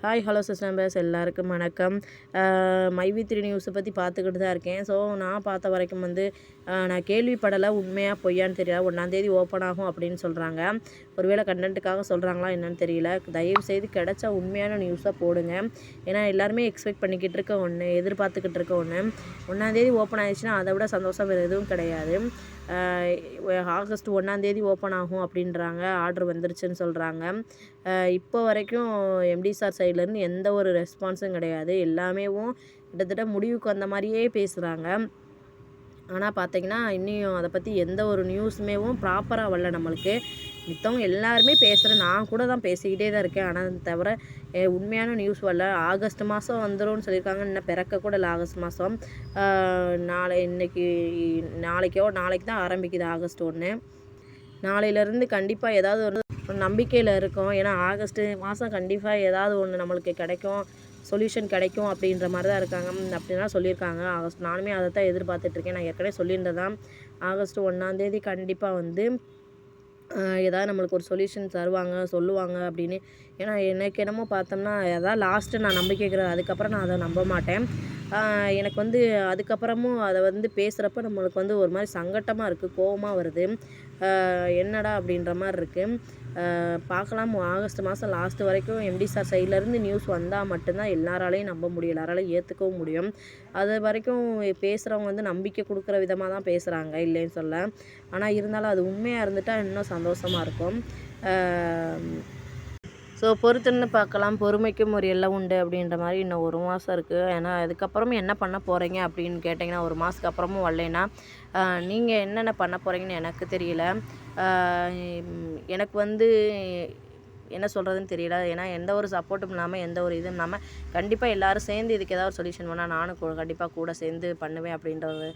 Hi hello sisters எல்லாருக்கும் வணக்கம். மைவி3 நியூஸை பற்றி பார்த்துக்கிட்டு தான் இருக்கேன். ஸோ நான் பார்த்த வரைக்கும் நான் கேள்விப்படலை, உண்மையாக பொய்யான்னு தெரியல. 1ஆம் தேதி ஓப்பன் ஆகும் அப்படின்னு சொல்கிறாங்க. ஒருவேளை கண்டென்ட்டுக்காக சொல்கிறாங்களா என்னன்னு தெரியல. தயவு செய்து கிடைச்சா உண்மையான நியூஸாக போடுங்க. ஏன்னா எல்லாருமே எக்ஸ்பெக்ட் பண்ணிக்கிட்டு இருக்க ஒன்று, எதிர்பார்த்துக்கிட்டு இருக்க ஒன்று. 1ஆம் தேதி ஓப்பன் ஆயிடுச்சுன்னா அதை விட சந்தோஷம் வேறு எதுவும் கிடையாது. ஆகஸ்ட் 1ஆம் தேதி ஓப்பன் ஆகும் அப்படின்றாங்க. ஆர்டர் வந்துருச்சுன்னு சொல்கிறாங்க. இப்போ வரைக்கும் எம்டி சார் சைட்லேருந்து எந்த ஒரு ரெஸ்பான்ஸும் கிடையாது. எல்லாமேவும் கிட்டத்தட்ட முடிவுக்கு வந்த மாதிரியே பேசுகிறாங்க. ஆனால் பார்த்தீங்கன்னா இன்னும் அதை பற்றி எந்த ஒரு நியூஸுமேவும் ப்ராப்பராக வரல நம்மளுக்கு. மித்தவங்க எல்லாருமே பேசுகிறேன், நான் கூட தான் பேசிக்கிட்டே தான் இருக்கேன். ஆனால் தவிர உண்மையான நியூஸ் வரல. ஆகஸ்ட் மாதம் வந்துடும்னு சொல்லியிருக்காங்க. இன்னும் பிறக்க கூட இல்லை ஆகஸ்ட் மாதம். நாளைக்கு தான் ஆரம்பிக்குது ஆகஸ்ட் 1. நாளையிலேருந்து கண்டிப்பாக ஏதாவது ஒரு நம்பிக்கையில் இருக்கோம். ஏன்னா ஆகஸ்ட் மாதம் கண்டிப்பாக ஏதாவது ஒன்று நம்மளுக்கு கிடைக்கும், சொல்யூஷன் கிடைக்கும் அப்படின்ற மாதிரி தான் இருக்காங்க. அப்படின்னா சொல்லியிருக்காங்க. ஆகஸ்ட் நானுமே அதை தான் எதிர்பார்த்துட்ருக்கேன். நான் ஏற்கனவே சொல்லியிருந்ததான் ஆகஸ்ட் 1ஆம் தேதி கண்டிப்பாக ஏதாவது நம்மளுக்கு ஒரு சொல்யூஷன் தருவாங்க, சொல்லுவாங்க அப்படின்னு. ஏன்னா எனக்கு என்னமோ பார்த்தோம்னா அதான் லாஸ்ட்டு நான் நம்பிக்கைக்கிறேன். அதுக்கப்புறம் நான் அதை நம்ப மாட்டேன். எனக்கு அதுக்கப்புறமும் அதை பேசுகிறப்ப நம்மளுக்கு ஒரு மாதிரி சங்கட்டமாக இருக்குது, கோவமாக வருது. என்னடா அப்படின்ற மாதிரி இருக்குது. பார்க்கலாம். ஆகஸ்ட் மாதம் லாஸ்ட்டு வரைக்கும் எம்டி சார் சைட்லேருந்து நியூஸ் வந்தால் மட்டும்தான் எல்லாராலையும் நம்ப முடியும், எல்லாராலையும் ஏற்றுக்கவும் முடியும். அது வரைக்கும் பேசுகிறவங்க நம்பிக்கை கொடுக்குற விதமாக தான் பேசுகிறாங்க, இல்லைன்னு சொல்ல. ஆனால் இருந்தாலும் அது உண்மையாக இருந்துட்டால் இன்னும் சந்தோஷமாக இருக்கும். ஸோ பொறுத்துன்னு பார்க்கலாம். பொறுமைக்கும் ஒரு எல்லை உண்டு அப்படின்ற மாதிரி இன்னும் 1 மாதம் இருக்குது. ஏன்னா அதுக்கப்புறமும் என்ன பண்ண போகிறீங்க அப்படின்னு கேட்டிங்கன்னா, 1 மாதத்துக்கு அப்புறமும் வரலைன்னா நீங்கள் என்னென்ன பண்ண போகிறீங்கன்னு எனக்கு தெரியல. எனக்கு என்ன சொல்கிறதுன்னு தெரியல. ஏன்னா எந்த ஒரு சப்போர்ட்டும் இல்லாமல், எந்த ஒரு இதுவும் இல்லாமல் கண்டிப்பாக எல்லோரும் சேர்ந்து இதுக்கு ஏதாவது ஒரு சொல்யூஷன் பண்ணால் நானும் கண்டிப்பாக கூட சேர்ந்து பண்ணுவேன் அப்படின்ற ஒரு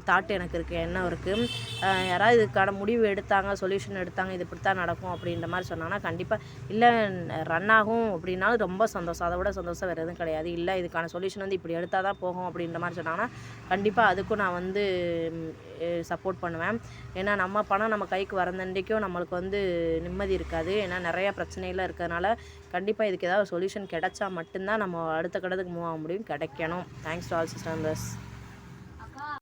தாட் எனக்கு இருக்குது, எண்ணம் இருக்குது. யாராவது இதுக்கான முடிவு எடுத்தாங்க, சொல்யூஷன் எடுத்தாங்க, இது இப்படி தான் நடக்கும் அப்படின்ற மாதிரி சொன்னாங்கன்னா கண்டிப்பாக இல்லை ரன் ஆகும் அப்படின்னாலும் ரொம்ப சந்தோஷம். அதை விட சந்தோஷம் வேறு எதுவும் கிடையாது. இல்லை இதுக்கான சொல்யூஷன் இப்படி எடுத்தால் தான் போகும் அப்படின்ற மாதிரி சொன்னாங்கன்னா கண்டிப்பாக அதுக்கும் நான் சப்போர்ட் பண்ணுவேன். ஏன்னா நம்ம பணம் நம்ம கைக்கு வரந்தண்டைக்கும் நம்மளுக்கு நிம்மதி இருக்காது. ஏன்னா நிறையா பிரச்சனைலாம் இருக்கிறதுனால கண்டிப்பாக இதுக்கு ஏதாவது சொல்யூஷன் கிடைச்சா மட்டும்தான் நம்ம அடுத்த கட்டத்துக்கு மூவ் ஆக முடியும். கிடைக்கணும். Thanks to all sisters.